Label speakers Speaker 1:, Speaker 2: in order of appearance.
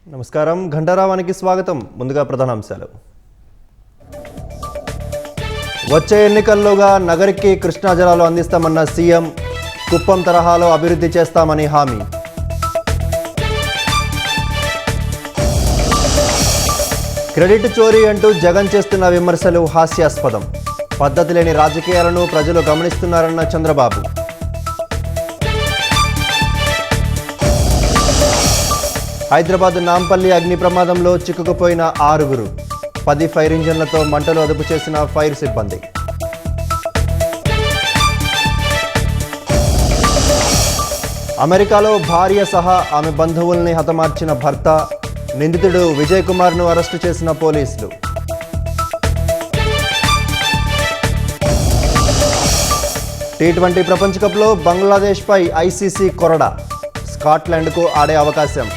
Speaker 1: నమస్కారం ఘంటారావానికి స్వాగతం. ముందుగా ప్రధానాంశాలు. వచ్చే ఎన్నికల్లోగా నగరికి కృష్ణా జలాలు అందిస్తామన్న సీఎం, కుప్పం తరహాలో అభివృద్ధి చేస్తామని హామీ. క్రెడిట్ చోరీ అంటూ జగన్ చేస్తున్న విమర్శలు హాస్యాస్పదం. పద్ధతి లేని రాజకీయాలను ప్రజలు గమనిస్తున్నారన్న చంద్రబాబు. హైదరాబాద్ నాంపల్లి అగ్ని ప్రమాదంలో చిక్కుకుపోయిన 6. 10 ఫైర్ ఇంజన్లతో మంటలు అదుపు చేసిన ఫైర్ సిబ్బంది. అమెరికాలో భార్య సహా ఆమె బంధువుల్ని హతమార్చిన భర్త, నిందితుడు విజయ్ కుమార్ను అరెస్టు చేసిన పోలీసులు. T20 ప్రపంచ కప్లో బంగ్లాదేశ్పై ఐసీసీ కొరడా. స్కాట్లాండ్కు ఆడే అవకాశం.